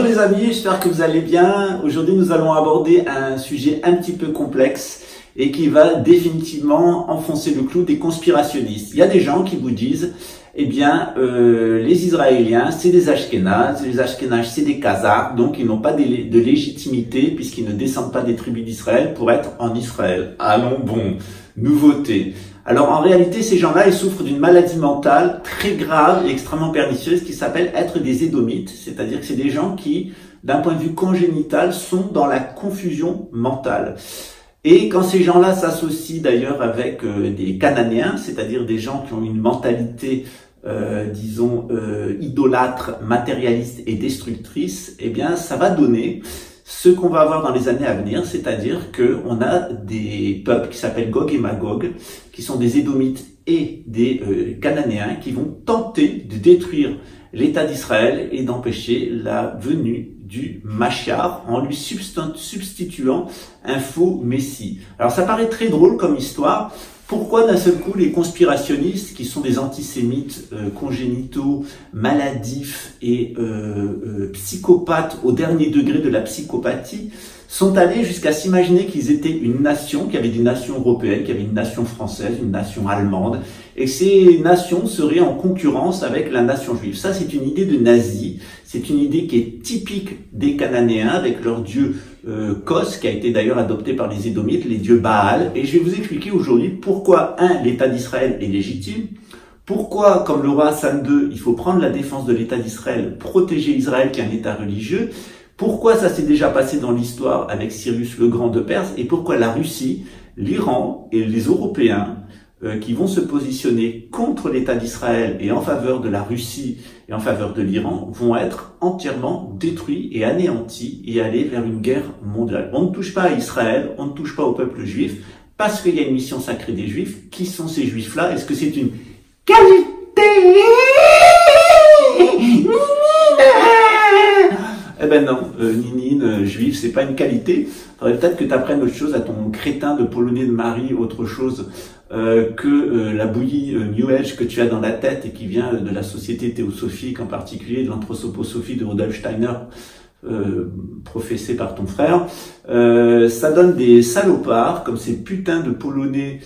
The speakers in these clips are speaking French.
les amis, j'espère que vous allez bien. Aujourd'hui, nous allons aborder un sujet un petit peu complexe et qui va définitivement enfoncer le clou des conspirationnistes. Il y a des gens qui vous disent, eh bien, les Israéliens, c'est des Ashkénazes, les Ashkénazes, c'est des Khazars, donc ils n'ont pas de légitimité puisqu'ils ne descendent pas des tribus d'Israël pour être en Israël. Allons bon, nouveauté. Alors en réalité, ces gens-là, ils souffrent d'une maladie mentale très grave et extrêmement pernicieuse qui s'appelle être des Édomites, c'est-à-dire que c'est des gens qui, d'un point de vue congénital, sont dans la confusion mentale. Et quand ces gens-là s'associent d'ailleurs avec des Cananéens, c'est-à-dire des gens qui ont une mentalité, idolâtre, matérialiste et destructrice, eh bien ça va donner ce qu'on va avoir dans les années à venir, c'est-à-dire qu'on a des peuples qui s'appellent Gog et Magog, qui sont des Édomites et des Cananéens, qui vont tenter de détruire l'État d'Israël et d'empêcher la venue du Mashiach en lui substituant un faux messie. Alors ça paraît très drôle comme histoire. Pourquoi d'un seul coup les conspirationnistes, qui sont des antisémites congénitaux, maladifs et psychopathes au dernier degré de la psychopathie, sont allés jusqu'à s'imaginer qu'ils étaient une nation, qu'il y avait des nations européennes, qu'il y avait une nation française, une nation allemande, et que ces nations seraient en concurrence avec la nation juive. Ça, c'est une idée de nazis, c'est une idée qui est typique des Cananéens, avec leur dieu Kos, qui a été d'ailleurs adopté par les Édomites, les dieux Baal, et je vais vous expliquer aujourd'hui pourquoi, l'État d'Israël est légitime, pourquoi, comme le roi Hassan II, il faut prendre la défense de l'État d'Israël, protéger Israël qui est un État religieux, pourquoi ça s'est déjà passé dans l'histoire avec Cyrus le Grand de Perse, et pourquoi la Russie, l'Iran et les Européens qui vont se positionner contre l'État d'Israël et en faveur de la Russie et en faveur de l'Iran vont être entièrement détruits et anéantis et aller vers une guerre mondiale. On ne touche pas à Israël, on ne touche pas au peuple juif, parce qu'il y a une mission sacrée des Juifs. Qui sont ces Juifs-là? Est-ce que c'est une qualité? Eh ben non, Ninine, juif, c'est pas une qualité. Faudrait peut-être que tu apprennes autre chose à ton crétin de Polonais de Marie, autre chose que la bouillie New Age que tu as dans la tête et qui vient de la société théosophique, en particulier de l'anthroposophie de Rudolf Steiner, professé par ton frère. Ça donne des salopards, comme ces putains de Polonais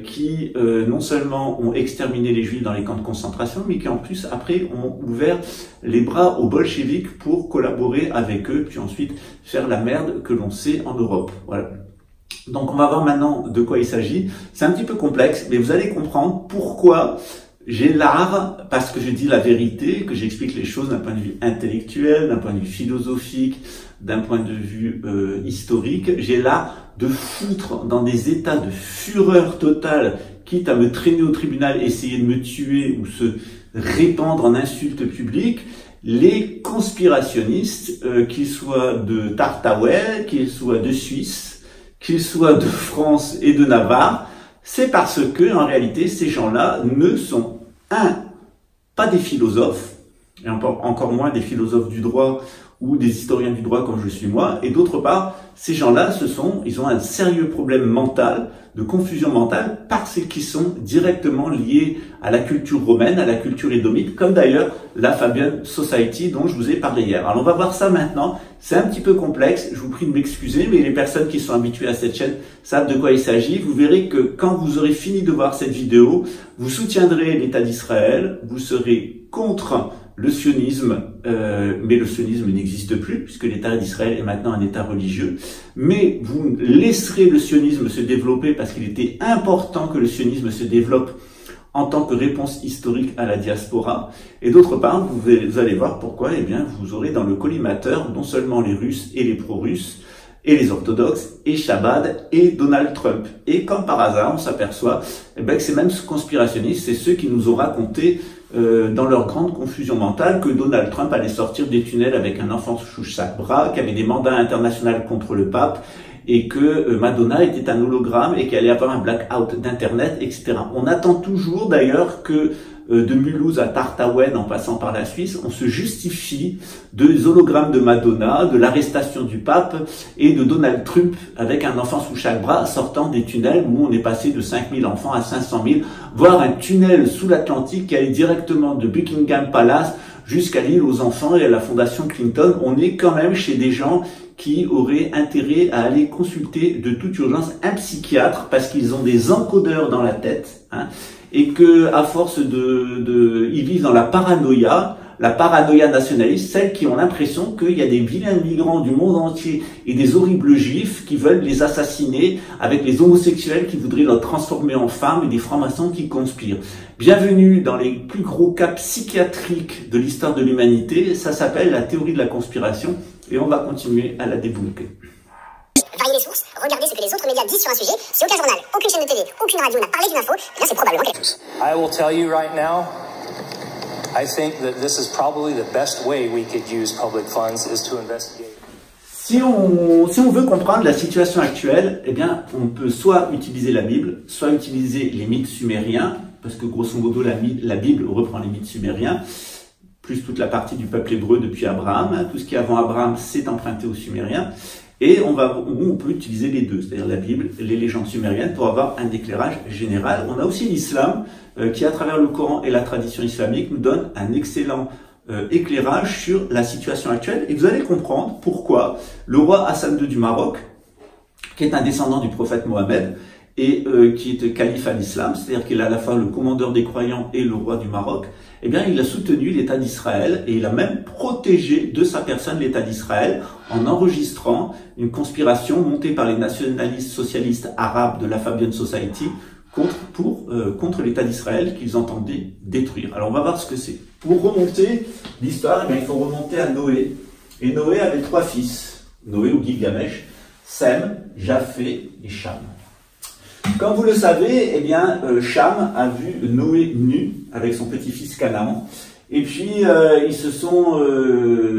qui non seulement ont exterminé les Juifs dans les camps de concentration, mais qui en plus après ont ouvert les bras aux bolcheviks pour collaborer avec eux, puis ensuite faire la merde que l'on sait en Europe. Voilà. Donc on va voir maintenant de quoi il s'agit. C'est un petit peu complexe, mais vous allez comprendre pourquoi j'ai l'art, parce que je dis la vérité, que j'explique les choses d'un point de vue intellectuel, d'un point de vue philosophique, d'un point de vue historique. J'ai l'art de foutre dans des états de fureur totale, quitte à me traîner au tribunal, essayer de me tuer ou se répandre en insultes publiques, les conspirationnistes, qu'ils soient de Tartaouel, qu'ils soient de Suisse, qu'ils soient de France et de Navarre. C'est parce que, en réalité, ces gens-là ne sont, pas des philosophes, et encore moins des philosophes du droit ou des historiens du droit comme je suis moi, et d'autre part, ces gens-là, ils ont un sérieux problème mental, de confusion mentale, parce qu'ils sont directement liés à la culture romaine, à la culture édomite, comme d'ailleurs la Fabian Society dont je vous ai parlé hier. Alors on va voir ça maintenant, c'est un petit peu complexe, je vous prie de m'excuser, mais les personnes qui sont habituées à cette chaîne savent de quoi il s'agit. Vous verrez que quand vous aurez fini de voir cette vidéo, vous soutiendrez l'État d'Israël, vous serez contre le sionisme, mais le sionisme n'existe plus, puisque l'État d'Israël est maintenant un État religieux, mais vous laisserez le sionisme se développer parce qu'il était important que le sionisme se développe en tant que réponse historique à la diaspora, et d'autre part, vous allez voir pourquoi, eh bien, vous aurez dans le collimateur non seulement les Russes et les pro-russes, et les orthodoxes, et Chabad, et Donald Trump. Et comme par hasard, on s'aperçoit que ces mêmes conspirationnistes, c'est ceux qui nous ont raconté dans leur grande confusion mentale que Donald Trump allait sortir des tunnels avec un enfant sous chaque bras, qu'il y avait des mandats internationaux contre le pape, et que Madonna était un hologramme et qu'il allait y avoir un blackout d'internet, etc. On attend toujours d'ailleurs que de Mulhouse à Tartaouwen en passant par la Suisse, on se justifie des hologrammes de Madonna, de l'arrestation du pape et de Donald Trump avec un enfant sous chaque bras sortant des tunnels où on est passé de 5000 enfants à 500 000, voire un tunnel sous l'Atlantique qui allait directement de Buckingham Palace jusqu'à l'île aux enfants et à la fondation Clinton. On est quand même chez des gens qui auraient intérêt à aller consulter de toute urgence un psychiatre parce qu'ils ont des encodeurs dans la tête, hein, et que à force ils vivent dans la paranoïa nationaliste, celles qui ont l'impression qu'il y a des vilains migrants du monde entier et des horribles juifs qui veulent les assassiner, avec les homosexuels qui voudraient les transformer en femmes et des francs-maçons qui conspirent. Bienvenue dans les plus gros cas psychiatriques de l'histoire de l'humanité. Ça s'appelle la théorie de la conspiration et on va continuer à la débunker. Variez les sources, regardez ce que les autres médias disent sur un sujet. Si aucun journal, aucune chaîne de télé, aucune radio n'a parlé d'une info, eh bien c'est probablement quelque chose. I will tell you right now, I think that this is probably the best way we could use public funds is to investigate. Si on veut comprendre la situation actuelle, eh bien, on peut soit utiliser la Bible, soit utiliser les mythes sumériens, parce que grosso modo, la Bible reprend les mythes sumériens, plus toute la partie du peuple hébreu depuis Abraham. Tout ce qui est avant Abraham, c'est emprunté aux Sumériens. Et on peut utiliser les deux, c'est-à-dire la Bible, les légendes sumériennes, pour avoir un éclairage général. On a aussi l'islam, qui, à travers le Coran et la tradition islamique, nous donne un excellent éclairage sur la situation actuelle. Et vous allez comprendre pourquoi le roi Hassan II du Maroc, qui est un descendant du prophète Mohammed, et qui est calife à l'islam, c'est-à-dire qu'il est à la fois le commandeur des croyants et le roi du Maroc, eh bien, il a soutenu l'État d'Israël et il a même protégé de sa personne l'État d'Israël en enregistrant une conspiration montée par les nationalistes socialistes arabes de la Fabian Society contre l'État d'Israël qu'ils entendaient détruire. Alors, on va voir ce que c'est. Pour remonter l'histoire, eh bien, il faut remonter à Noé. Et Noé avait 3 fils. Noé ou Gilgamesh, Sem, Japheth et Cham. Comme vous le savez, eh bien, Cham a vu Noé nu avec son petit-fils Canaan. Et puis,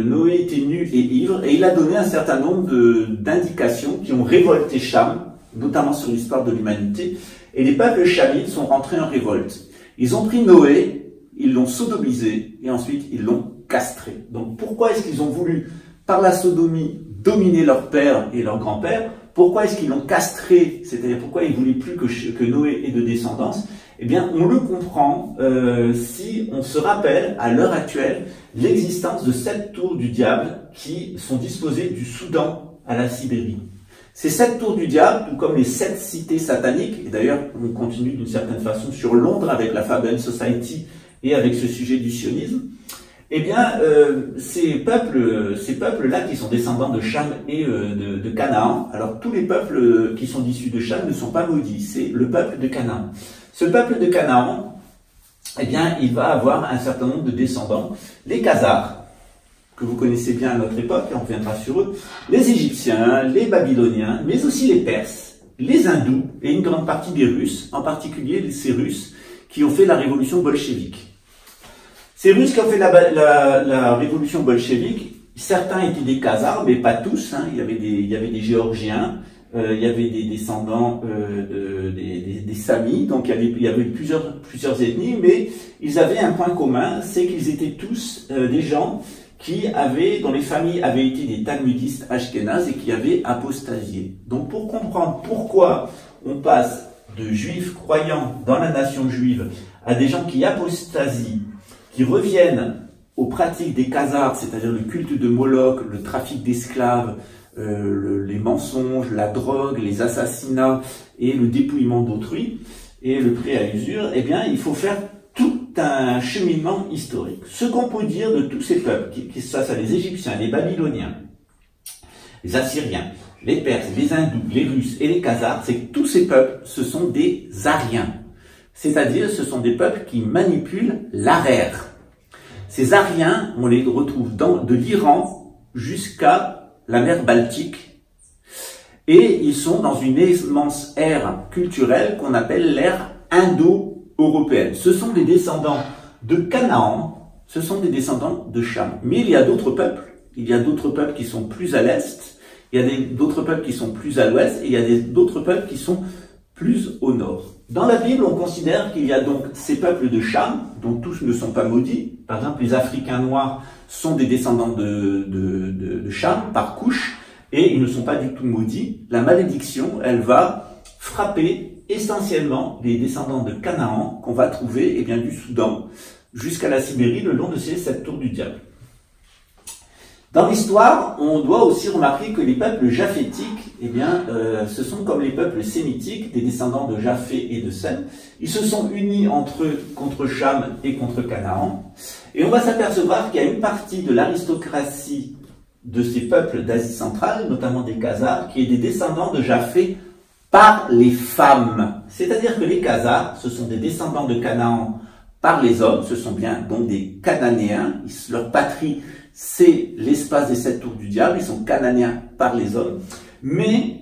Noé était nu et ivre, et il a donné un certain nombre d'indications qui ont révolté Cham, notamment sur l'histoire de l'humanité. Et les peuples chamites sont rentrés en révolte. Ils ont pris Noé, ils l'ont sodomisé, et ensuite ils l'ont castré. Donc, pourquoi est-ce qu'ils ont voulu, par la sodomie, dominer leur père et leur grand-père? Pourquoi est-ce qu'ils l'ont castré? C'est-à-dire pourquoi ils ne voulaient plus que Noé ait de descendance? Eh bien, on le comprend si on se rappelle à l'heure actuelle l'existence de 7 tours du diable qui sont disposées du Soudan à la Sibérie. Ces 7 tours du diable, tout comme les 7 cités sataniques, et d'ailleurs on continue d'une certaine façon sur Londres avec la Fabian Society et avec ce sujet du sionisme, eh bien, ces peuples-là qui sont descendants de Cham et de Canaan, alors tous les peuples qui sont issus de Cham ne sont pas maudits, c'est le peuple de Canaan. Ce peuple de Canaan, eh bien, il va avoir un certain nombre de descendants, les Khazars, que vous connaissez bien à notre époque, et on reviendra sur eux, les Égyptiens, les Babyloniens, mais aussi les Perses, les Hindous et une grande partie des Russes, en particulier ces Russes qui ont fait la révolution bolchevique. Ces Russes qui ont fait la révolution bolchevique, certains étaient des Khazars, mais pas tous. Hein. Il y avait des Géorgiens, il y avait des descendants des Samis, donc il y avait plusieurs ethnies, mais ils avaient un point commun, c'est qu'ils étaient tous des gens dont les familles avaient été des talmudistes ashkénazes et qui avaient apostasié. Donc pour comprendre pourquoi on passe de juifs croyants dans la nation juive à des gens qui apostasient, qui reviennent aux pratiques des Khazars, c'est-à-dire le culte de Moloch, le trafic d'esclaves, les mensonges, la drogue, les assassinats et le dépouillement d'autrui, et le prêt à l'usure, eh bien, il faut faire tout un cheminement historique. Ce qu'on peut dire de tous ces peuples, qui ça les Égyptiens, les Babyloniens, les Assyriens, les Perses, les Hindous, les Russes et les Khazars, c'est que tous ces peuples, ce sont des Aryens. C'est-à-dire, ce sont des peuples qui manipulent l'araire. Ces Aryens, on les retrouve de l'Iran jusqu'à la mer Baltique. Et ils sont dans une immense ère culturelle qu'on appelle l'ère indo-européenne. Ce sont des descendants de Canaan, ce sont des descendants de Cham. Mais il y a d'autres peuples. Il y a d'autres peuples qui sont plus à l'est, il y a d'autres peuples qui sont plus à l'ouest, et il y a d'autres peuples qui sont plus au nord. Dans la Bible, on considère qu'il y a donc ces peuples de Cham, dont tous ne sont pas maudits. Par exemple, les Africains noirs sont des descendants de Cham, par couche, et ils ne sont pas du tout maudits. La malédiction, elle va frapper essentiellement les descendants de Canaan, qu'on va trouver du Soudan, jusqu'à la Sibérie le long de ces 7 tours du diable. Dans l'histoire, on doit aussi remarquer que les peuples japhétiques, eh bien, ce sont comme les peuples sémitiques, des descendants de Japhé et de Sem. Ils se sont unis entre eux contre Cham et contre Canaan. Et on va s'apercevoir qu'il y a une partie de l'aristocratie de ces peuples d'Asie centrale, notamment des Khazars, qui est des descendants de Japhé par les femmes. C'est-à-dire que les Khazars, ce sont des descendants de Canaan par les hommes, ce sont bien donc des Cananéens, leur patrie c'est l'espace des 7 tours du diable, ils sont Cananéens par les hommes, mais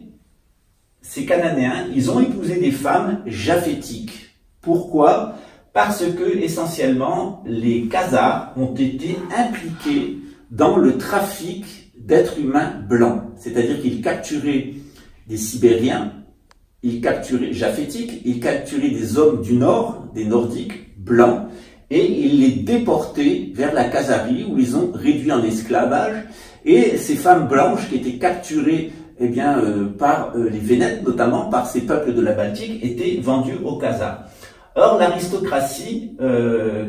ces Cananéens, ils ont épousé des femmes japhétiques. Pourquoi? Parce que, essentiellement, les Khazars ont été impliqués dans le trafic d'êtres humains blancs. C'est-à-dire qu'ils capturaient des Sibériens, ils capturaient japhétiques, ils capturaient des hommes du Nord, des Nordiques, blancs, et ils les déportaient vers la Khazarie, où ils ont réduit en esclavage, et ces femmes blanches qui étaient capturées eh bien, par les Vénètes, notamment par ces peuples de la Baltique, étaient vendues aux Khazars. Or, l'aristocratie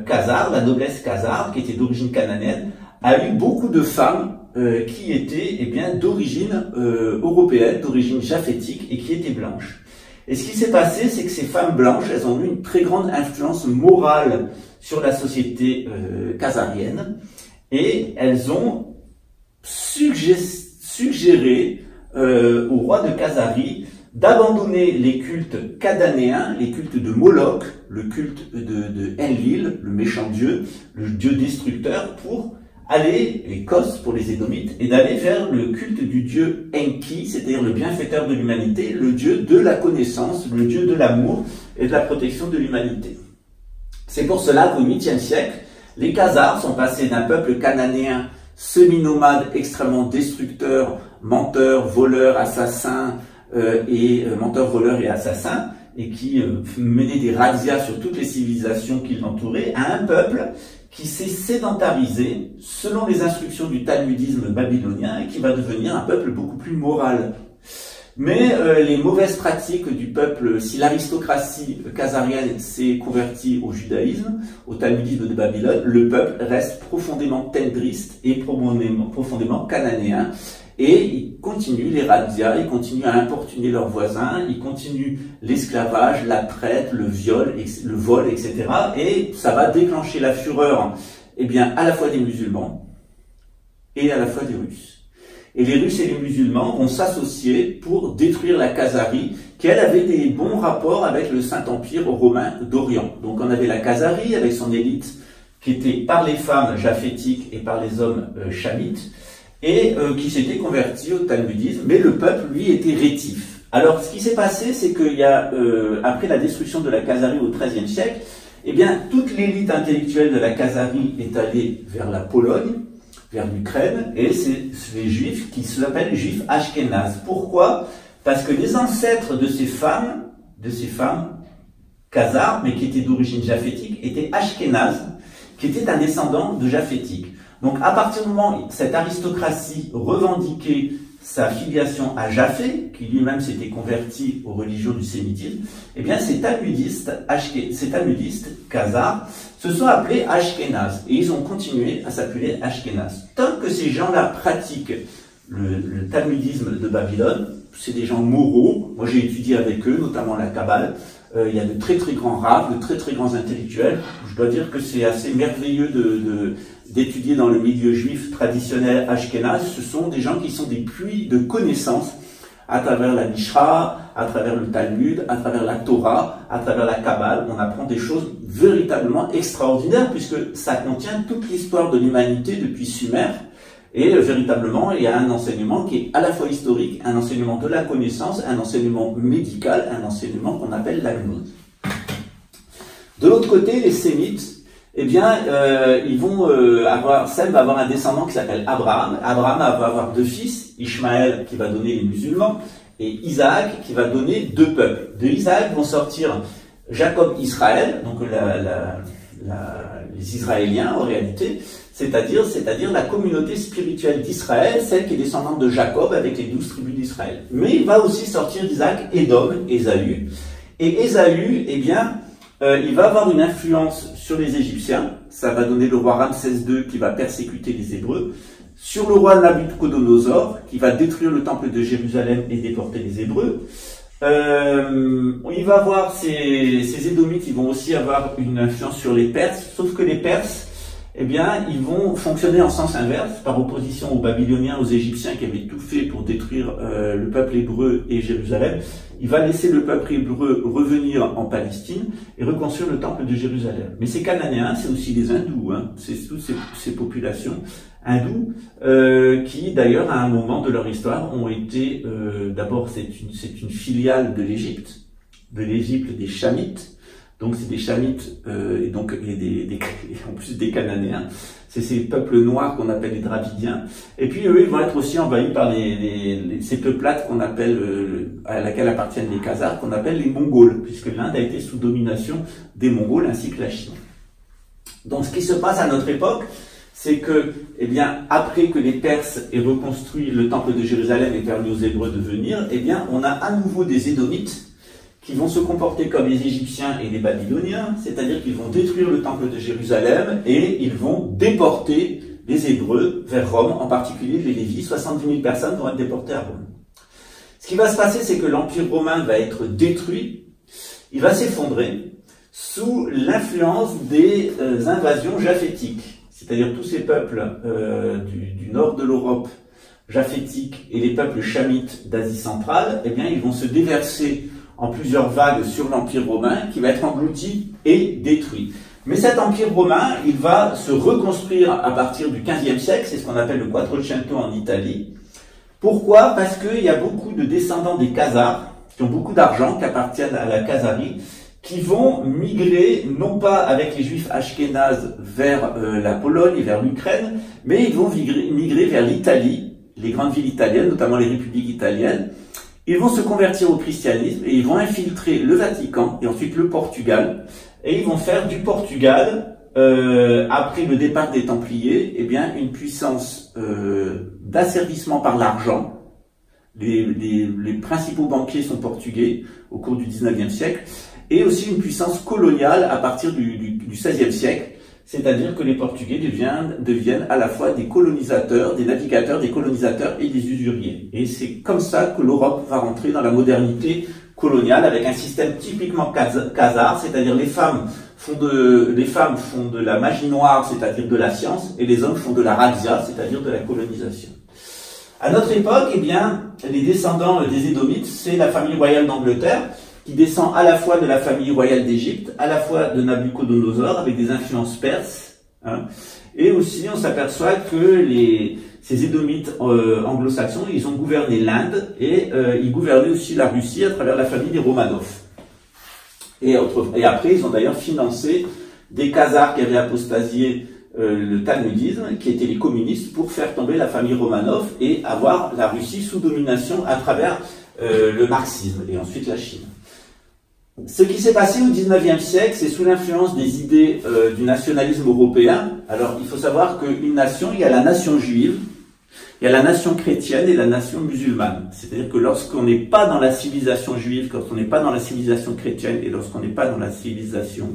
khazare, la noblesse khazare, qui était d'origine cananéenne, a eu beaucoup de femmes qui étaient eh bien, d'origine européenne, d'origine japhétique, et qui étaient blanches. Et ce qui s'est passé, c'est que ces femmes blanches, elles ont eu une très grande influence morale sur la société khazarienne, et elles ont suggéré au roi de Khazarie d'abandonner les cultes cananéens, les cultes de Moloch, le culte de Enlil, le méchant dieu, le dieu destructeur, pour aller, les Kos pour les Édomites, et d'aller vers le culte du dieu Enki, c'est-à-dire le bienfaiteur de l'humanité, le dieu de la connaissance, le dieu de l'amour et de la protection de l'humanité. C'est pour cela qu'au 8e siècle, les Khazars sont passés d'un peuple cananéen semi-nomade, extrêmement destructeur, menteur, voleur, assassin, menteur, voleur et assassin, et qui menait des razzias sur toutes les civilisations qui l'entouraient, à un peuple qui s'est sédentarisé selon les instructions du talmudisme babylonien et qui va devenir un peuple beaucoup plus moral. Mais les mauvaises pratiques du peuple, si l'aristocratie khazarienne s'est convertie au judaïsme, au talmudisme de Babylone, le peuple reste profondément tendriste et profondément cananéen. Et ils continuent les razzias, ils continuent à importuner leurs voisins, ils continuent l'esclavage, la traite, le viol, le vol, etc. Et ça va déclencher la fureur, eh bien, à la fois des musulmans et à la fois des Russes. Et les Russes et les musulmans vont s'associer pour détruire la Khazarie, qui elle avait des bons rapports avec le Saint-Empire romain d'Orient. Donc on avait la Khazarie avec son élite qui était par les femmes japhétiques et par les hommes chamites, et qui s'était converti au talmudisme, mais le peuple, lui, était rétif. Alors, ce qui s'est passé, c'est qu'il y a, après la destruction de la Khazarie au XIIIe siècle, eh bien, toute l'élite intellectuelle de la Khazarie est allée vers la Pologne, vers l'Ukraine, et c'est les juifs qui s'appellent les juifs ashkénazes. Pourquoi? Parce que les ancêtres de ces femmes khazares, mais qui étaient d'origine japhétique, étaient ashkénazes, qui étaient un descendant de japhétique. Donc, à partir du moment où cette aristocratie revendiquait sa filiation à Japhé, qui lui-même s'était converti aux religions du sémitisme, eh bien, ces talmudistes khazars se sont appelés ashkénazes. Et ils ont continué à s'appeler ashkénazes. Tant que ces gens-là pratiquent le talmudisme de Babylone, c'est des gens moraux. Moi, j'ai étudié avec eux, notamment la Kabbale. Il y a de très très grands rabbins, de très très grands intellectuels. Je dois dire que c'est assez merveilleux d'étudier dans le milieu juif traditionnel ashkénaze. Ce sont des gens qui sont des puits de connaissances à travers la Mishra, à travers le Talmud, à travers la Torah, à travers la Kabbale. On apprend des choses véritablement extraordinaires puisque ça contient toute l'histoire de l'humanité depuis Sumer. Et véritablement, il y a un enseignement qui est à la fois historique, un enseignement de la connaissance, un enseignement médical, un enseignement qu'on appelle la gnose. De l'autre côté, les Sémites, eh bien, Sem va avoir un descendant qui s'appelle Abraham. Abraham va avoir 2 fils, Ishmaël qui va donner les musulmans, et Isaac qui va donner 2 peuples. De Isaac vont sortir Jacob Israël, donc les Israéliens en réalité, c'est-à-dire la communauté spirituelle d'Israël, celle qui est descendante de Jacob avec les 12 tribus d'Israël. Mais il va aussi sortir d'Isaac Édom, Ésaü. Et Ésaü, eh bien, il va avoir une influence sur les Égyptiens. Ça va donner le roi Ramsès II qui va persécuter les Hébreux. Sur le roi Nabuchodonosor, qui va détruire le temple de Jérusalem et déporter les Hébreux. Il va avoir ces Édomites, ils vont aussi avoir une influence sur les Perses, sauf que les Perses, eh bien, ils vont fonctionner en sens inverse, par opposition aux Babyloniens, aux Égyptiens qui avaient tout fait pour détruire le peuple hébreu et Jérusalem. Il va laisser le peuple hébreu revenir en Palestine et reconstruire le temple de Jérusalem. Mais ces Cananéens, c'est aussi les Hindous, hein, c'est toutes ces populations hindous qui, d'ailleurs, à un moment de leur histoire, ont été, d'abord, c'est une filiale de l'Égypte des Chamites. Donc c'est des Chamites et donc en plus des Cananéens. C'est ces peuples noirs qu'on appelle les Dravidiens. Et puis eux, ils vont être aussi envahis par ces peuplades qu'on appelle à laquelle appartiennent les Khazars, qu'on appelle les Mongols, puisque l'Inde a été sous domination des Mongols ainsi que la Chine. Donc ce qui se passe à notre époque, c'est que, eh bien, après que les Perses aient reconstruit le temple de Jérusalem et permis aux Hébreux de venir, eh bien, on a à nouveau des Édomites qui vont se comporter comme les Égyptiens et les Babyloniens, c'est-à-dire qu'ils vont détruire le temple de Jérusalem et ils vont déporter les Hébreux vers Rome, en particulier les Lévis. 70 000 personnes vont être déportées à Rome. Ce qui va se passer, c'est que l'Empire romain va être détruit, il va s'effondrer sous l'influence des invasions japhétiques, c'est-à-dire tous ces peuples du nord de l'Europe japhétique et les peuples chamites d'Asie centrale, eh bien, ils vont se déverser en plusieurs vagues sur l'Empire romain qui va être englouti et détruit. Mais cet Empire romain, il va se reconstruire à partir du XVe siècle, c'est ce qu'on appelle le Quattrocento en Italie. Pourquoi? Parce qu'il y a beaucoup de descendants des Khazars, qui ont beaucoup d'argent, qui appartiennent à la Khazarie, qui vont migrer, non pas avec les Juifs ashkénazes vers la Pologne et vers l'Ukraine, mais ils vont migrer vers l'Italie, les grandes villes italiennes, notamment les républiques italiennes. Ils vont se convertir au christianisme et ils vont infiltrer le Vatican et ensuite le Portugal. Et ils vont faire du Portugal, après le départ des Templiers, eh bien, une puissance d'asservissement par l'argent. Les principaux banquiers sont portugais au cours du XIXe siècle. Et aussi une puissance coloniale à partir du XVIe siècle. C'est-à-dire que les Portugais deviennent à la fois des colonisateurs, des navigateurs, des colonisateurs et des usuriers. Et c'est comme ça que l'Europe va rentrer dans la modernité coloniale avec un système typiquement khazar, c'est-à-dire les femmes font de la magie noire, c'est-à-dire de la science, et les hommes font de la razzia, c'est-à-dire de la colonisation. À notre époque, eh bien, les descendants des Édomites, c'est la famille royale d'Angleterre, qui descend à la fois de la famille royale d'Égypte, à la fois de Nabuchodonosor, avec des influences perses, hein. Et aussi, on s'aperçoit que ces Édomites anglo-saxons, ils ont gouverné l'Inde, et ils gouvernaient aussi la Russie à travers la famille des Romanov. Et après, ils ont d'ailleurs financé des Khazars qui avaient apostasié le talmudisme, qui étaient les communistes, pour faire tomber la famille Romanov et avoir la Russie sous domination à travers le marxisme, et ensuite la Chine. Ce qui s'est passé au XIXe siècle, c'est sous l'influence des idées du nationalisme européen. Alors, il faut savoir qu'une nation, il y a la nation juive, il y a la nation chrétienne et la nation musulmane. C'est-à-dire que lorsqu'on n'est pas dans la civilisation juive, lorsqu'on n'est pas dans la civilisation chrétienne et lorsqu'on n'est pas dans la civilisation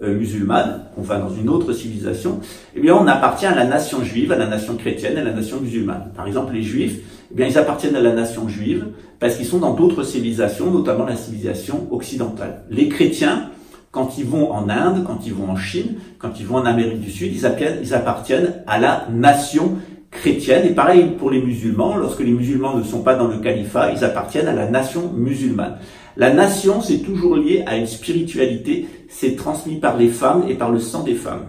musulmane, on va dans une autre civilisation, eh bien, on appartient à la nation juive, à la nation chrétienne et à la nation musulmane. Par exemple, les juifs, eh bien, ils appartiennent à la nation juive parce qu'ils sont dans d'autres civilisations, notamment la civilisation occidentale. Les chrétiens, quand ils vont en Inde, quand ils vont en Chine, quand ils vont en Amérique du Sud, ils appartiennent à la nation chrétienne. Et pareil pour les musulmans, lorsque les musulmans ne sont pas dans le califat, ils appartiennent à la nation musulmane. La nation, c'est toujours lié à une spiritualité, c'est transmis par les femmes et par le sang des femmes.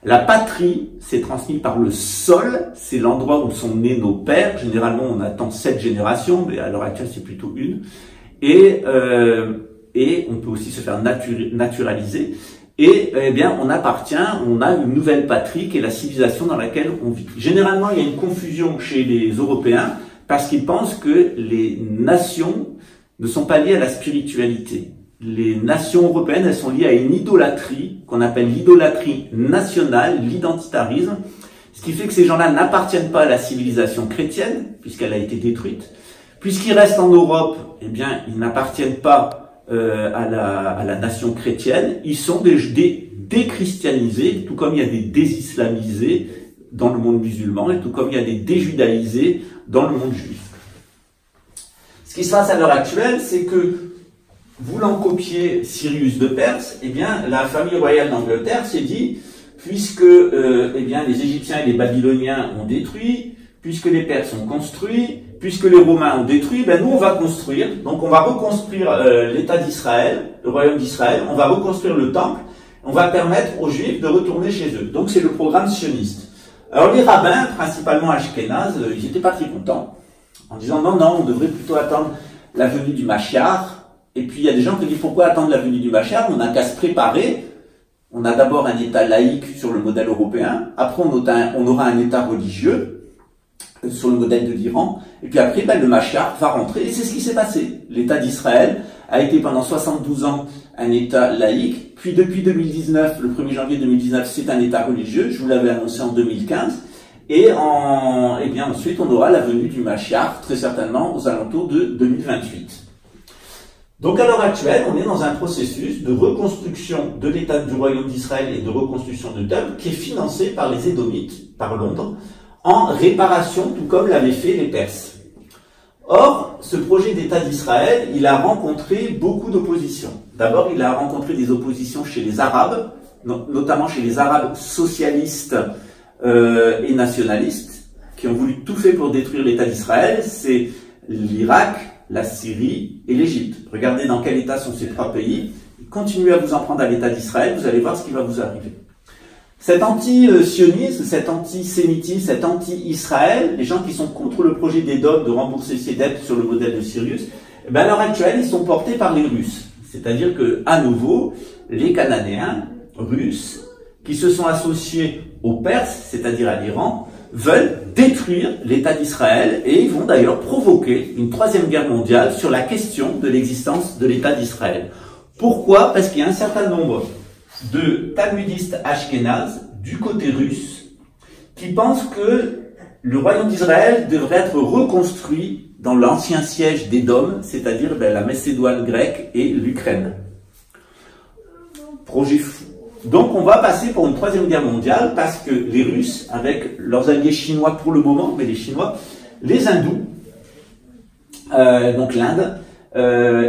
La patrie, c'est transmis par le sol, c'est l'endroit où sont nés nos pères. Généralement, on attend 7 générations, mais à l'heure actuelle, c'est plutôt une. Et on peut aussi se faire naturaliser. Et eh bien, on a une nouvelle patrie qui est la civilisation dans laquelle on vit. Généralement, il y a une confusion chez les Européens parce qu'ils pensent que les nations ne sont pas liées à la spiritualité. Les nations européennes, elles sont liées à une idolâtrie qu'on appelle l'idolâtrie nationale, l'identitarisme, ce qui fait que ces gens-là n'appartiennent pas à la civilisation chrétienne, puisqu'elle a été détruite. Puisqu'ils restent en Europe, eh bien, ils n'appartiennent pas à la nation chrétienne, ils sont des déchristianisés, tout comme il y a des désislamisés dans le monde musulman, et tout comme il y a des déjudaïsés dans le monde juif. Ce qui se passe à l'heure actuelle, c'est que, voulant copier Cyrus de Perse, eh bien, la famille royale d'Angleterre s'est dit, puisque eh bien, les Égyptiens et les Babyloniens ont détruit, puisque les Perses ont construit, puisque les Romains ont détruit, ben nous on va construire. Donc on va reconstruire l'État d'Israël, le royaume d'Israël, on va reconstruire le temple, on va permettre aux Juifs de retourner chez eux. Donc c'est le programme sioniste. Alors les rabbins, principalement ashkénazes, ils n'étaient pas très contents, en disant non, on devrait plutôt attendre la venue du Mashiach. Et puis il y a des gens qui disent pourquoi attendre la venue du Mashiach, on n'a qu'à se préparer. On a d'abord un État laïque sur le modèle européen, après on aura un État religieux sur le modèle de l'Iran, et puis après le Mashiach va rentrer, et c'est ce qui s'est passé. L'État d'Israël a été pendant 72 ans un État laïque, puis depuis 2019, le 1er janvier 2019, c'est un État religieux, je vous l'avais annoncé en 2015, et bien ensuite on aura la venue du Mashiach, très certainement aux alentours de 2028. Donc à l'heure actuelle, on est dans un processus de reconstruction de l'État du Royaume d'Israël et de reconstruction de Temple qui est financé par les Édomites, par Londres, en réparation, tout comme l'avaient fait les Perses. Or, ce projet d'État d'Israël, il a rencontré beaucoup d'opposition. D'abord, il a rencontré des oppositions chez les Arabes, notamment chez les Arabes socialistes et nationalistes, qui ont voulu tout faire pour détruire l'État d'Israël. C'est l'Irak, la Syrie et l'Égypte. Regardez dans quel état sont ces trois pays. Continuez à vous en prendre à l'État d'Israël, vous allez voir ce qui va vous arriver. Cet anti-sionisme, cet antisémitisme, cet anti-Israël, les gens qui sont contre le projet d'Édom de rembourser ses dettes sur le modèle de Cyrus, eh bien à l'heure actuelle, ils sont portés par les Russes. C'est-à-dire que, à nouveau, les Cananéens russes, qui se sont associés aux Perses, c'est-à-dire à l'Iran, veulent détruire l'État d'Israël et ils vont d'ailleurs provoquer une troisième guerre mondiale sur la question de l'existence de l'État d'Israël. Pourquoi? Parce qu'il y a un certain nombre de talmudistes ashkénazes du côté russe qui pensent que le royaume d'Israël devrait être reconstruit dans l'ancien siège d'Édom, c'est-à-dire la Macédoine grecque et l'Ukraine. Projet fou. Donc on va passer pour une troisième guerre mondiale parce que les Russes, avec leurs alliés chinois pour le moment, mais les Chinois, les Hindous, donc l'Inde,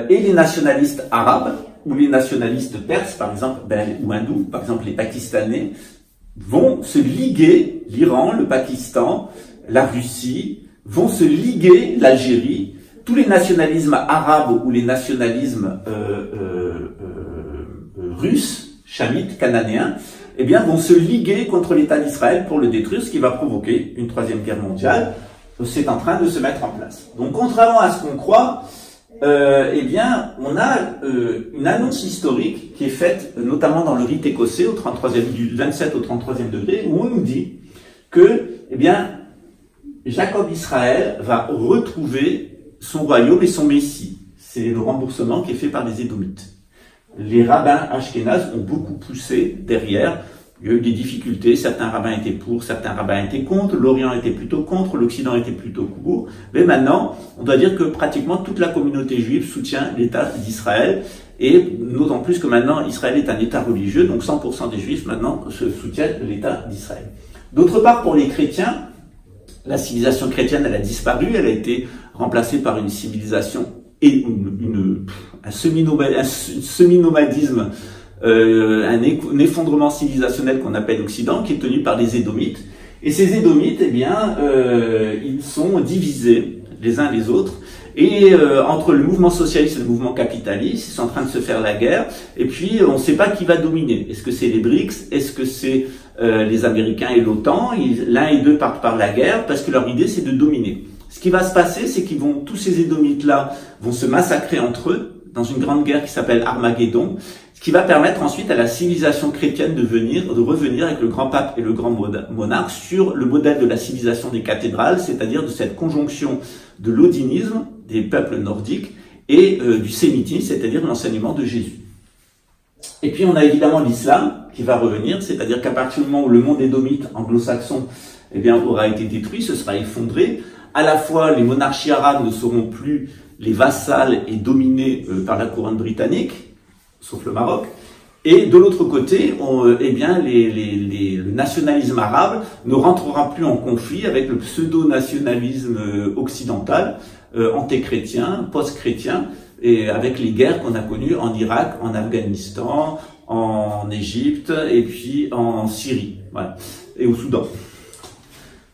et les nationalistes arabes, ou les nationalistes perses, par exemple, ou hindous, par exemple les Pakistanais, vont se liguer, l'Iran, le Pakistan, la Russie, vont se liguer l'Algérie, tous les nationalismes arabes ou les nationalismes russes, chamites, cananéens, eh bien, vont se liguer contre l'État d'Israël pour le détruire, ce qui va provoquer une troisième guerre mondiale. C'est en train de se mettre en place. Donc, contrairement à ce qu'on croit, eh bien, on a une annonce historique qui est faite notamment dans le rite écossais au 33e, du 27 au 33e degré, où on nous dit que, eh bien, Jacob Israël va retrouver son royaume et son Messie. C'est le remboursement qui est fait par les Édomites. Les rabbins ashkénazes ont beaucoup poussé derrière. Il y a eu des difficultés, certains rabbins étaient pour, certains rabbins étaient contre, l'Orient était plutôt contre, l'Occident était plutôt pour. Mais maintenant, on doit dire que pratiquement toute la communauté juive soutient l'État d'Israël, et d'autant plus que maintenant Israël est un État religieux, donc 100% des juifs maintenant soutiennent l'État d'Israël. D'autre part, pour les chrétiens, la civilisation chrétienne, elle a disparu, elle a été remplacée par une civilisation et un semi-nomadisme, un effondrement civilisationnel qu'on appelle Occident, qui est tenu par les Édomites. Et ces Édomites, eh bien, ils sont divisés les uns les autres. Et entre le mouvement socialiste et le mouvement capitaliste, ils sont en train de se faire la guerre. Et puis, on ne sait pas qui va dominer. Est-ce que c'est les BRICS? Est-ce que c'est les Américains et l'OTAN? L'un et deux partent par la guerre parce que leur idée, c'est de dominer. Ce qui va se passer, c'est qu'ils vont, tous ces Édomites-là vont se massacrer entre eux dans une grande guerre qui s'appelle Armageddon, ce qui va permettre ensuite à la civilisation chrétienne de revenir avec le grand pape et le grand monarque sur le modèle de la civilisation des cathédrales, c'est-à-dire de cette conjonction de l'odinisme des peuples nordiques et du sémitisme, c'est-à-dire l'enseignement de Jésus. Et puis on a évidemment l'islam qui va revenir, c'est-à-dire qu'à partir du moment où le monde édomite anglo-saxon eh bien, aura été détruit, se sera effondré. à la fois les monarchies arabes ne seront plus les vassales et dominées par la couronne britannique, sauf le Maroc, et de l'autre côté, eh bien, le nationalisme arabe ne rentrera plus en conflit avec le pseudo-nationalisme occidental, anté-chrétien, post-chrétien, et avec les guerres qu'on a connues en Irak, en Afghanistan, en Égypte et puis en Syrie, voilà, et au Soudan.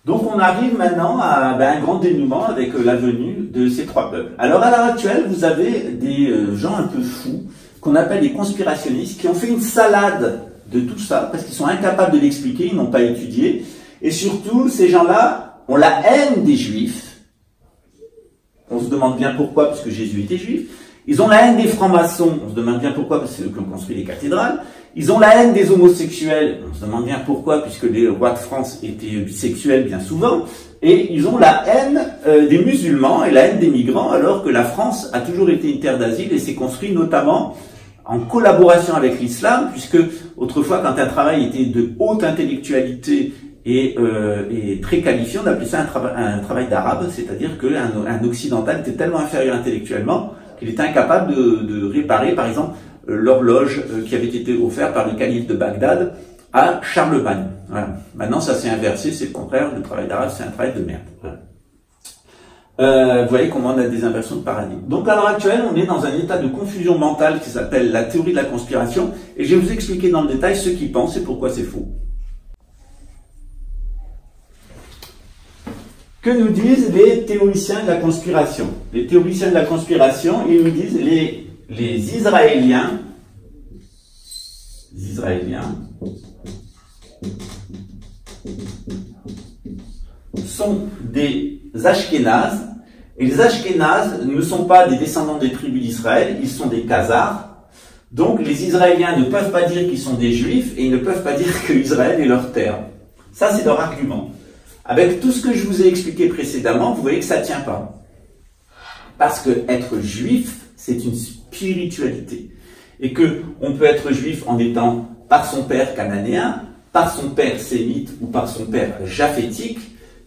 Donc on arrive maintenant à un grand dénouement avec la venue de ces trois peuples. Alors à l'heure actuelle, vous avez des gens un peu fous, qu'on appelle des conspirationnistes, qui ont fait une salade de tout ça, parce qu'ils sont incapables de l'expliquer, ils n'ont pas étudié, et surtout, ces gens-là ont la haine des Juifs. On se demande bien pourquoi, parce que Jésus était juif. Ils ont la haine des francs-maçons, on se demande bien pourquoi, parce que c'est eux qui ont construit les cathédrales. Ils ont la haine des homosexuels, on se demande bien pourquoi, puisque les rois de France étaient bisexuels bien souvent. Et ils ont la haine des musulmans et la haine des migrants, alors que la France a toujours été une terre d'asile et s'est construite notamment en collaboration avec l'islam, puisque autrefois, quand un travail était de haute intellectualité et très qualifié, on appelait ça un travail d'arabe, c'est-à-dire qu'un occidental était tellement inférieur intellectuellement qu'il était incapable de réparer, par exemple, l'horloge qui avait été offerte par le calife de Bagdad à Charlemagne. Voilà. Maintenant, ça s'est inversé, c'est le contraire, le travail d'arabe, c'est un travail de merde. Voilà. Vous voyez comment on a des inversions de paradigme. Donc à l'heure actuelle, on est dans un état de confusion mentale qui s'appelle la théorie de la conspiration, et je vais vous expliquer dans le détail ce qu'ils pensent et pourquoi c'est faux. Que nous disent les théoriciens de la conspiration? Les théoriciens de la conspiration, ils nous disent les Israéliens sont des Ashkénazes, et les Ashkénazes ne sont pas des descendants des tribus d'Israël, ils sont des Khazars. Donc les Israéliens ne peuvent pas dire qu'ils sont des Juifs, et ils ne peuvent pas dire que Israël est leur terre. Ça, c'est leur argument. Avec tout ce que je vous ai expliqué précédemment, vous voyez que ça ne tient pas. Parce que être juif, c'est une spiritualité. Et que on peut être juif en étant par son père cananéen, par son père sémite ou par son père japhétique,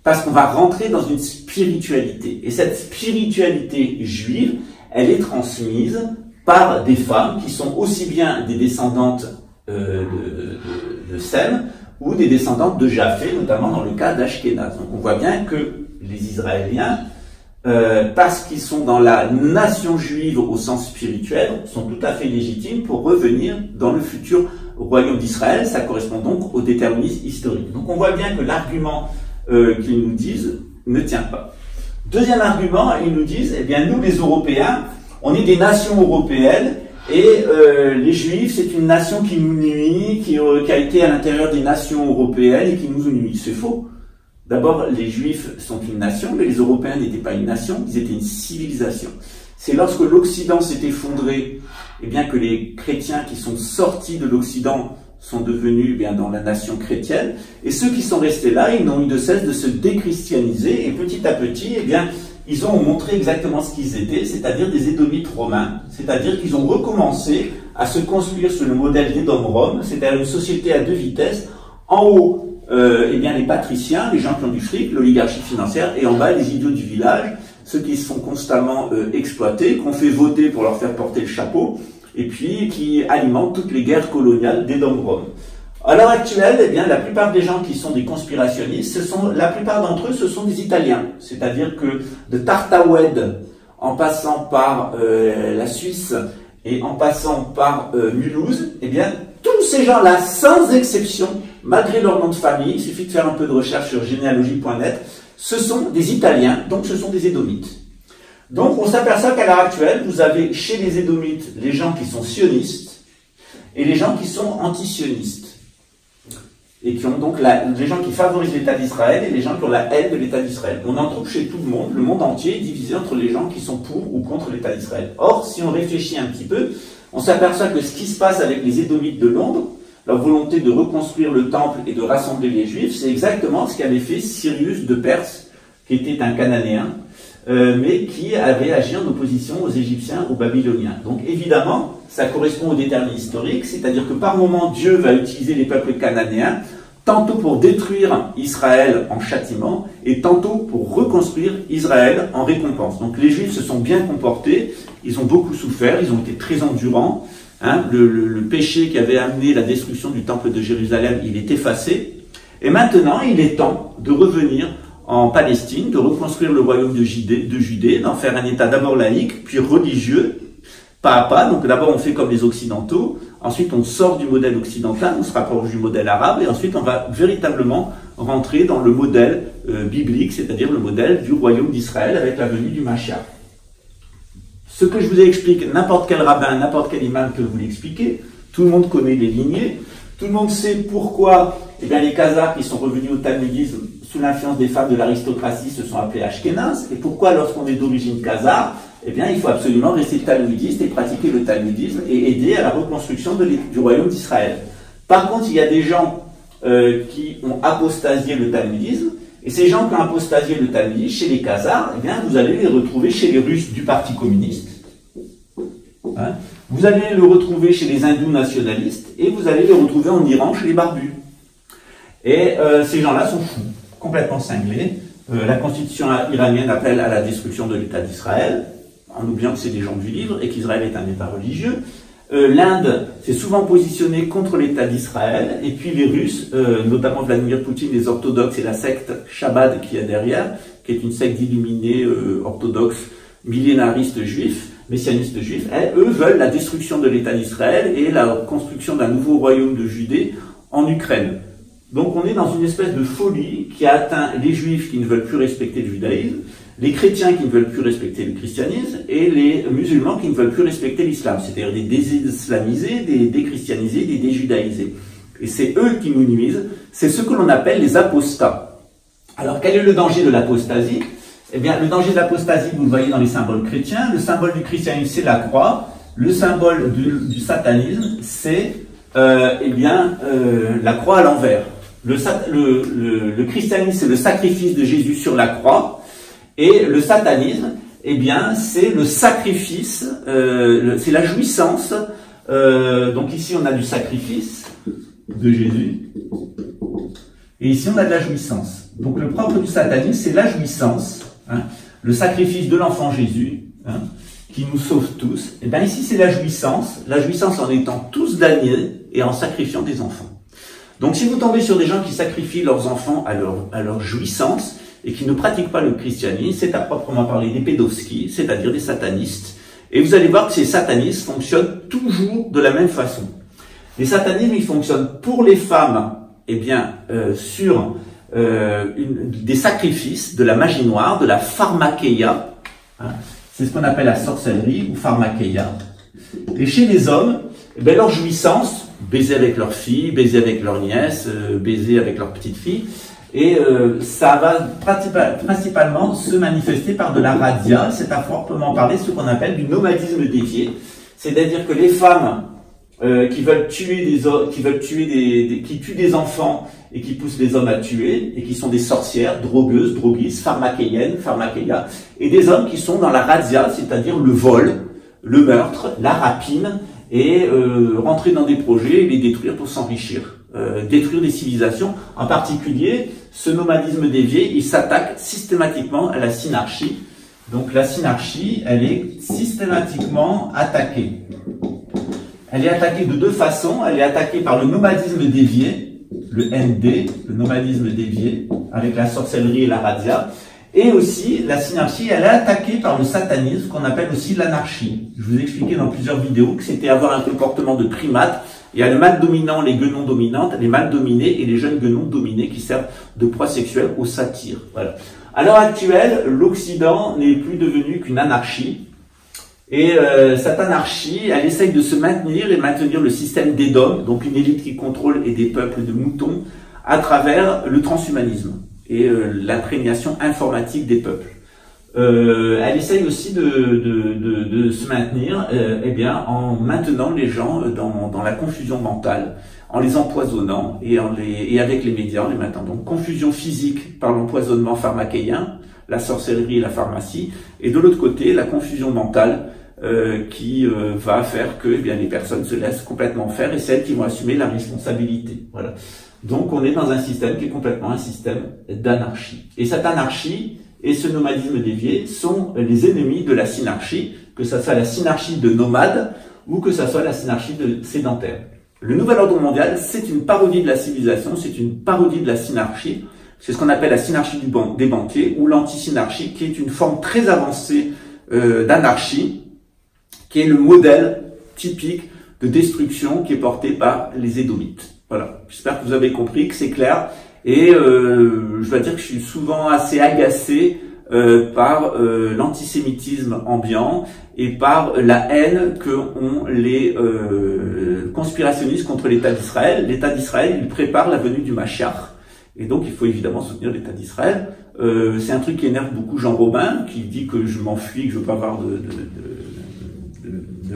parce qu'on va rentrer dans une spiritualité. Et cette spiritualité juive, elle est transmise par des femmes qui sont aussi bien des descendantes de Sem ou des descendantes de Japhé, notamment dans le cas d'Ashkénaz. Donc on voit bien que les Israéliens, parce qu'ils sont dans la nation juive au sens spirituel, sont tout à fait légitimes pour revenir dans le futur royaume d'Israël. Ça correspond donc au déterminisme historique. Donc on voit bien que l'argument qu'ils nous disent ne tient pas. Deuxième argument, ils nous disent, eh bien nous les Européens, on est des nations européennes, et les Juifs, c'est une nation qui nous nuit, qui a été à l'intérieur des nations européennes et qui nous nuit. C'est faux. D'abord, les Juifs sont une nation, mais les Européens n'étaient pas une nation, ils étaient une civilisation. C'est lorsque l'Occident s'est effondré, eh bien que les chrétiens qui sont sortis de l'Occident sont devenus eh bien, dans la nation chrétienne, et ceux qui sont restés là, ils n'ont eu de cesse de se déchristianiser, et petit à petit, eh bien, ils ont montré exactement ce qu'ils étaient, c'est-à-dire des Édomites romains, c'est-à-dire qu'ils ont recommencé à se construire sur le modèle d'Édom-Rome, c'est-à-dire une société à deux vitesses, en haut, eh bien, les patriciens, les gens qui ont du fric, l'oligarchie financière, et en bas, les idiots du village, ceux qui se font constamment exploiter, qu'on fait voter pour leur faire porter le chapeau, et puis qui alimentent toutes les guerres coloniales d'Édom-Rome. À l'heure actuelle, eh bien, la plupart des gens qui sont des conspirationnistes, la plupart d'entre eux, ce sont des Italiens. C'est-à-dire que de Tartaoued, en passant par la Suisse et en passant par Mulhouse, eh bien, tous ces gens-là, sans exception, malgré leur nom de famille, il suffit de faire un peu de recherche sur généalogie.net, ce sont des Italiens, donc ce sont des Édomites. Donc on s'aperçoit qu'à l'heure actuelle, vous avez chez les Édomites les gens qui sont sionistes et les gens qui sont anti-sionistes. Et qui ont donc les gens qui favorisent l'État d'Israël et les gens qui ont la haine de l'État d'Israël. On en trouve chez tout le monde entier est divisé entre les gens qui sont pour ou contre l'État d'Israël. Or, si on réfléchit un petit peu, on s'aperçoit que ce qui se passe avec les Édomites de Londres, leur volonté de reconstruire le temple et de rassembler les Juifs, c'est exactement ce qu'avait fait Cyrus de Perse, qui était un Cananéen, mais qui avait agi en opposition aux Égyptiens, aux Babyloniens. Donc évidemment, ça correspond au déterminisme historique, c'est-à-dire que par moment, Dieu va utiliser les peuples cananéens, tantôt pour détruire Israël en châtiment, et tantôt pour reconstruire Israël en récompense. Donc les Juifs se sont bien comportés, ils ont beaucoup souffert, ils ont été très endurants. Hein, le péché qui avait amené la destruction du temple de Jérusalem, il est effacé. Et maintenant, il est temps de revenir en Palestine, de reconstruire le royaume de Judée, d'en faire un État d'abord laïque, puis religieux, pas à pas. Donc d'abord, on fait comme les Occidentaux. Ensuite, on sort du modèle occidental, on se rapproche du modèle arabe. Et ensuite, on va véritablement rentrer dans le modèle biblique, c'est-à-dire le modèle du royaume d'Israël avec la venue du Mashiach. Ce que je vous explique, n'importe quel rabbin, n'importe quel imam peut vous l'expliquer. Tout le monde connaît les lignées. Tout le monde sait pourquoi les Khazars qui sont revenus au talmudisme sous l'influence des femmes de l'aristocratie se sont appelés Ashkénazes. Et pourquoi, lorsqu'on est d'origine khazare, il faut absolument rester talmudiste et pratiquer le talmudisme et aider à la reconstruction du royaume d'Israël. Par contre, il y a des gens qui ont apostasié le talmudisme. Et ces gens qui ont apostasié le talmudisme chez les Khazars, vous allez les retrouver chez les Russes du Parti communiste. Hein, vous allez le retrouver chez les hindous nationalistes et vous allez le retrouver en Iran chez les barbus. Et ces gens-là sont fous, complètement cinglés. La constitution iranienne appelle à la destruction de l'État d'Israël, en oubliant que c'est des gens du livre et qu'Israël est un État religieux. L'Inde s'est souvent positionnée contre l'État d'Israël, et puis les Russes, notamment Vladimir Poutine, les orthodoxes et la secte Chabad qui est derrière, qui est une secte d'illuminés orthodoxes, millénaristes juifs, messianistes juifs, eux veulent la destruction de l'État d'Israël et la construction d'un nouveau royaume de Judée en Ukraine. Donc on est dans une espèce de folie qui a atteint les juifs qui ne veulent plus respecter le judaïsme, les chrétiens qui ne veulent plus respecter le christianisme et les musulmans qui ne veulent plus respecter l'islam, c'est-à-dire des désislamisés, des déchristianisés, des déjudaïsés. Et c'est eux qui nous nuisent, c'est ce que l'on appelle les apostats. Alors quel est le danger de l'apostasie ? Le danger de l'apostasie, vous le voyez dans les symboles chrétiens. Le symbole du christianisme, c'est la croix. Le symbole du satanisme, c'est la croix à l'envers. Le christianisme, c'est le sacrifice de Jésus sur la croix. Et le satanisme, c'est le sacrifice, c'est la jouissance. Donc ici, on a du sacrifice de Jésus. Et ici, on a de la jouissance. Donc le propre du satanisme, c'est la jouissance. Hein, le sacrifice de l'enfant Jésus, qui nous sauve tous. Ici, c'est la jouissance en étant tous damnés et en sacrifiant des enfants. Donc si vous tombez sur des gens qui sacrifient leurs enfants à leur jouissance, et qui ne pratiquent pas le christianisme, c'est à proprement parler des pédovskis, c'est-à-dire des satanistes. Et vous allez voir que ces satanistes fonctionnent toujours de la même façon. Les satanismes, ils fonctionnent pour les femmes, sur des sacrifices, de la magie noire, de la pharmakeia. Hein, c'est ce qu'on appelle la sorcellerie ou pharmakeia. Et chez les hommes, leur jouissance, baiser avec leur fille, baiser avec leur nièce, baiser avec leur petite fille, et ça va principalement se manifester par de la radia, c'est à proprement parler ce qu'on appelle du nomadisme dévié. C'est-à-dire que les femmes qui veulent tuer qui tuent des enfants et qui poussent les hommes à tuer, et qui sont des sorcières, drogueuses, droguistes, pharmakéiennes, pharmakeia, et des hommes qui sont dans la radia, c'est-à-dire le vol, le meurtre, la rapine, et rentrer dans des projets et les détruire pour s'enrichir. Détruire des civilisations. En particulier, ce nomadisme dévié, il s'attaque systématiquement à la synarchie. Donc la synarchie, elle est systématiquement attaquée. Elle est attaquée de deux façons. Elle est attaquée par le nomadisme dévié, le ND, le nomadisme dévié, avec la sorcellerie et la radia. Et aussi, la synarchie, elle est attaquée par le satanisme, qu'on appelle aussi l'anarchie. Je vous ai expliqué dans plusieurs vidéos que c'était avoir un comportement de primate. Il y a le mâle dominant, les guenons dominantes, les mâles dominés et les jeunes guenons dominés qui servent de proie sexuelle aux satyres. Voilà. À l'heure actuelle, l'Occident n'est plus devenu qu'une anarchie. Et cette anarchie, elle essaye de se maintenir et maintenir le système d'Édom, donc une élite qui contrôle et des peuples de moutons, à travers le transhumanisme et l'imprégnation informatique des peuples. Elle essaye aussi de se maintenir en maintenant les gens dans la confusion mentale, en les empoisonnant et avec les médias, en les maintenant. Donc confusion physique par l'empoisonnement pharmakéien, la sorcellerie et la pharmacie, et de l'autre côté la confusion mentale qui va faire que les personnes se laissent complètement faire, et celles qui vont assumer la responsabilité. Voilà. Donc on est dans un système qui est complètement un système d'anarchie. Et cette anarchie et ce nomadisme dévié sont les ennemis de la synarchie, que ça soit la synarchie de nomades ou que ça soit la synarchie de sédentaires. Le nouvel ordre mondial, c'est une parodie de la civilisation, c'est une parodie de la synarchie. C'est ce qu'on appelle la synarchie des banquiers ou l'anti-synarchie, qui est une forme très avancée d'anarchie, qui est le modèle typique de destruction qui est porté par les Édomites. Voilà, j'espère que vous avez compris, que c'est clair. Et je dois dire que je suis souvent assez agacé par l'antisémitisme ambiant et par la haine que ont les conspirationnistes contre l'État d'Israël. L'État d'Israël, il prépare la venue du Mashiach. Et donc, il faut évidemment soutenir l'État d'Israël. C'est un truc qui énerve beaucoup Jean Robin, qui dit que je m'enfuis, que je veux pas avoir de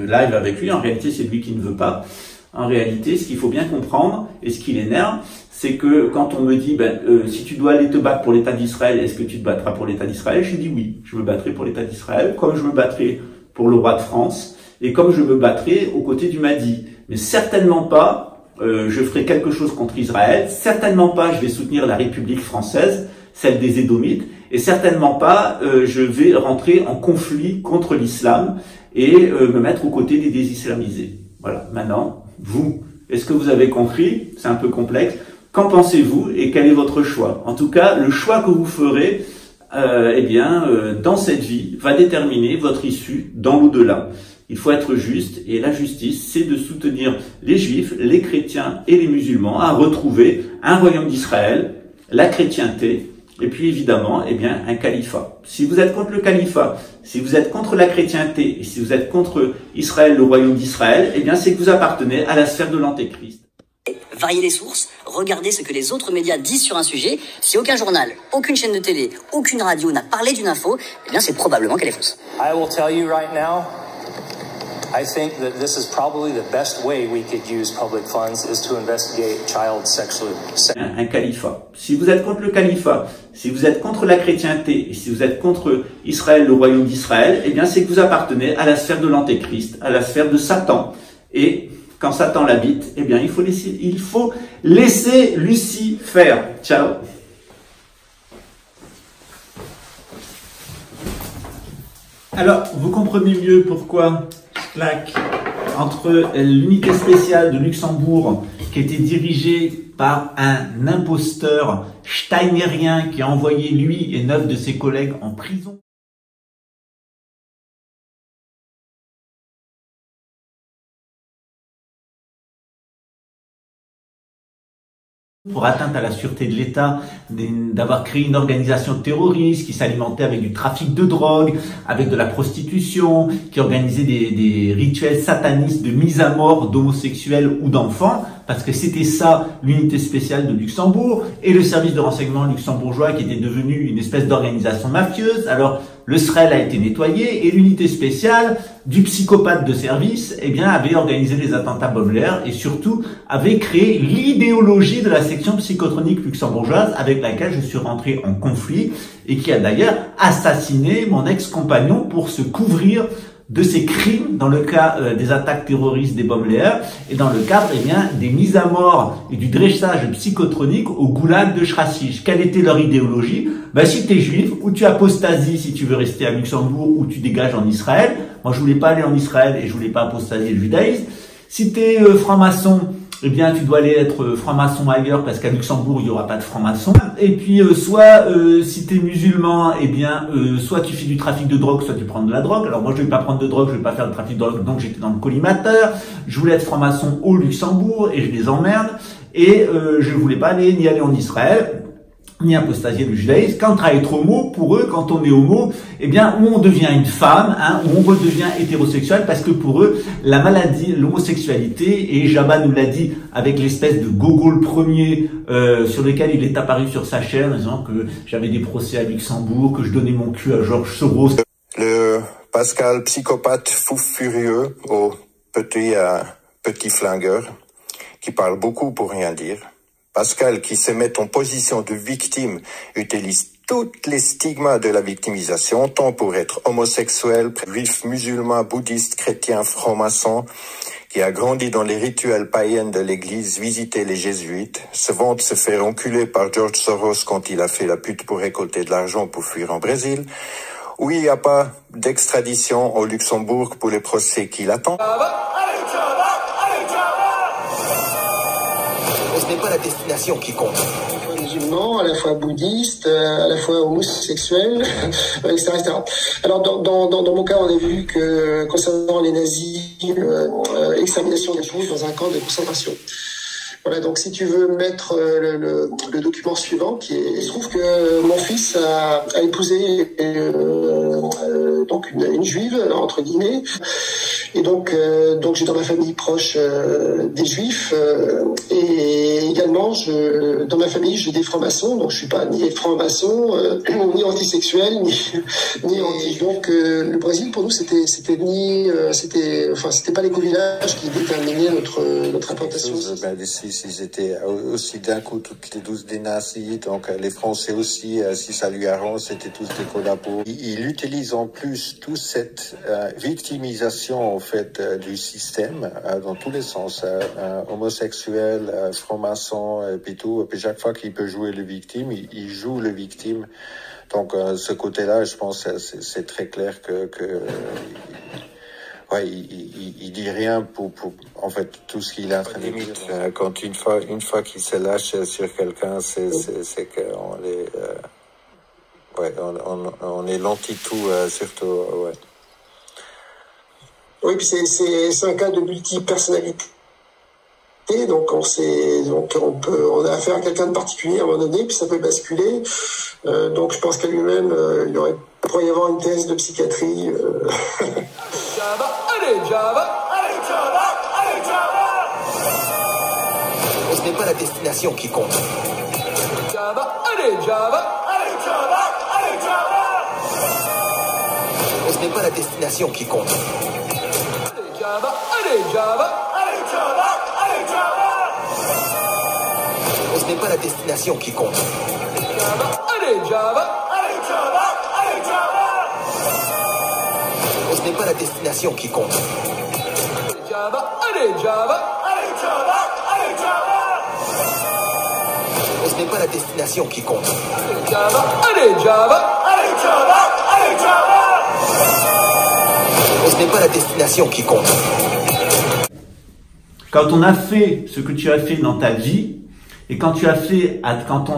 live avec lui. En réalité, c'est lui qui ne veut pas. En réalité, ce qu'il faut bien comprendre, et ce qui l'énerve, c'est que quand on me dit, si tu dois aller te battre pour l'État d'Israël, est-ce que tu te battras pour l'État d'Israël? Je dis oui, je me battrai pour l'État d'Israël, comme je me battrai pour le roi de France, et comme je me battrai aux côtés du Mahdi. Mais certainement pas, je ferai quelque chose contre Israël, certainement pas, je vais soutenir la République française, celle des Édomites, et certainement pas, je vais rentrer en conflit contre l'islam et me mettre aux côtés des désislamisés. Voilà, maintenant, vous, est-ce que vous avez compris? C'est un peu complexe. Qu'en pensez-vous et quel est votre choix? En tout cas, le choix que vous ferez, dans cette vie, va déterminer votre issue dans l'au-delà. Il faut être juste, et la justice, c'est de soutenir les juifs, les chrétiens et les musulmans à retrouver un royaume d'Israël, la chrétienté, et puis évidemment, un califat. Si vous êtes contre le califat, si vous êtes contre la chrétienté, et si vous êtes contre Israël, le royaume d'Israël, c'est que vous appartenez à la sphère de l'antéchrist. Variez les sources, regardez ce que les autres médias disent sur un sujet. Si aucun journal, aucune chaîne de télé, aucune radio n'a parlé d'une info, c'est probablement qu'elle est fausse. I will tell you right now, I think that this is probably the best way we could use public funds is to investigate child sexual. Un califat. Si vous êtes contre le califat, si vous êtes contre la chrétienté, et si vous êtes contre Israël, le royaume d'Israël, c'est que vous appartenez à la sphère de l'antéchrist, à la sphère de Satan. Et quand Satan l'habite, il faut laisser Lucie faire. Ciao. Alors, vous comprenez mieux pourquoi entre l'unité spéciale de Luxembourg, qui était dirigée par un imposteur steinérien qui a envoyé lui et 9 de ses collègues en prison. Pour atteinte à la sûreté de l'État, d'avoir créé une organisation terroriste qui s'alimentait avec du trafic de drogue, avec de la prostitution, qui organisait des rituels satanistes de mise à mort d'homosexuels ou d'enfants, parce que c'était ça l'unité spéciale de Luxembourg, et le service de renseignement luxembourgeois qui était devenu une espèce d'organisation mafieuse. Alors, le SREL a été nettoyé et l'unité spéciale du psychopathe de service, avait organisé des attentats bomb-l'air et surtout avait créé l'idéologie de la section psychotronique luxembourgeoise avec laquelle je suis rentré en conflit et qui a d'ailleurs assassiné mon ex-compagnon pour se couvrir de ces crimes dans le cas des attaques terroristes des bomb-l'air et dans le cadre des mises à mort et du dressage psychotronique au goulag de Shrasich. Quelle était leur idéologie? Si tu es juif, ou tu apostasies si tu veux rester à Luxembourg, ou tu dégages en Israël. Moi, je voulais pas aller en Israël et je voulais pas apostasier le judaïsme. Si tu es franc-maçon, tu dois aller être franc-maçon ailleurs parce qu'à Luxembourg, il y aura pas de franc-maçon. Et puis, si tu es musulman, soit tu fais du trafic de drogue, soit tu prends de la drogue. Alors moi, je vais pas prendre de drogue, je vais pas faire de trafic de drogue, donc j'étais dans le collimateur. Je voulais être franc-maçon au Luxembourg et je les emmerde. Et je voulais pas ni aller en Israël, ni apostasier du judaïsme. Quand on est homo, pour eux, quand on est homo, où on devient une femme, où on redevient hétérosexuel, parce que pour eux, la maladie, l'homosexualité, et Jabba nous l'a dit avec l'espèce de Gogol premier sur lequel il est apparu sur sa chaîne, en disant que j'avais des procès à Luxembourg, que je donnais mon cul à Georges Soros. Le Pascal psychopathe fou furieux au petit flingueur, qui parle beaucoup pour rien dire. Pascal, qui se met en position de victime, utilise toutes les stigmas de la victimisation, tant pour être homosexuel, juif, musulman, bouddhiste, chrétien, franc-maçon, qui a grandi dans les rituels païens de l'église, visité les jésuites, se vante se faire enculer par George Soros quand il a fait la pute pour récolter de l'argent pour fuir en Brésil, où il n'y a pas d'extradition au Luxembourg pour les procès qui l'attendent. Ce n'est pas la destination qui compte. Musulmans, à la fois bouddhistes, à la fois homosexuels, etc., etc. Alors dans mon cas, on a vu que concernant les nazis, extermination des Juifs dans un camp de concentration. Voilà, donc si tu veux mettre le document suivant, il se trouve que mon fils a épousé donc une juive, entre guillemets, et donc j'ai dans ma famille proche des juifs, et également dans ma famille j'ai des francs-maçons, donc je suis pas ni franc-maçon, ni antisexuel, ni anti. Donc le Brésil pour nous c'était pas l'éco-village qui déterminait notre implantation. Ils étaient aussi d'un coup toutes les 12 des nazis, donc les Français aussi, si ça lui arrange, c'était tous des collabos. Il utilise en plus toute cette victimisation en fait du système dans tous les sens, homosexuel, franc-maçon, et puis tout. Et puis chaque fois qu'il peut jouer le victime, il joue le victime. Donc ce côté-là, je pense, c'est très clair que ouais, il dit rien pour en fait tout ce qu'il est en train de dire. Quand une fois qu'il se lâche sur quelqu'un, c'est qu'on est on est l'anti-tout surtout ouais. Oui, puis c'est un cas de multipersonnalité. Donc on a affaire à quelqu'un de particulier à un moment donné, puis ça peut basculer. Donc je pense qu'à lui-même, il pourrait y avoir une thèse de psychiatrie. Ce n'est pas la destination qui compte. Ce n'est pas la destination qui compte. Ce n'est pas la destination qui compte. Ce n'est pas la destination qui compte. Ce n'est pas la destination qui compte. Ce n'est pas la destination qui compte. Quand on a fait ce que tu as fait dans ta vie, et quand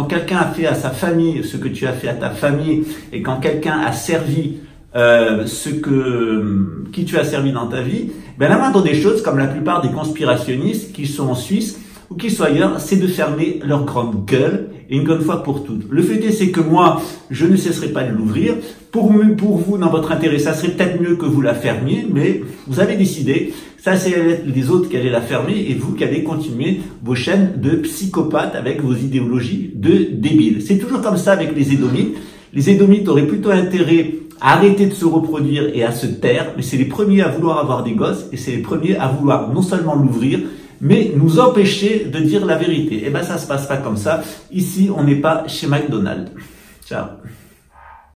quelqu'un a fait à sa famille ce que tu as fait à ta famille, et quand quelqu'un a servi qui tu as servi dans ta vie, ben la moindre des choses, comme la plupart des conspirationnistes qui sont en Suisse ou qui sont ailleurs, c'est de fermer leur grande gueule et une bonne fois pour toutes. Le fait est, c'est que moi, je ne cesserai pas de l'ouvrir. Pour vous, dans votre intérêt, ça serait peut-être mieux que vous la fermiez, mais vous avez décidé. Ça, c'est les autres qui allaient la fermer et vous qui allez continuer vos chaînes de psychopathes avec vos idéologies de débiles. C'est toujours comme ça avec les Édomites. Les Édomites auraient plutôt intérêt à arrêter de se reproduire et à se taire, mais c'est les premiers à vouloir avoir des gosses et c'est les premiers à vouloir non seulement l'ouvrir, mais nous empêcher de dire la vérité. Et ben ça se passe pas comme ça. Ici, on n'est pas chez McDonald's. Ciao.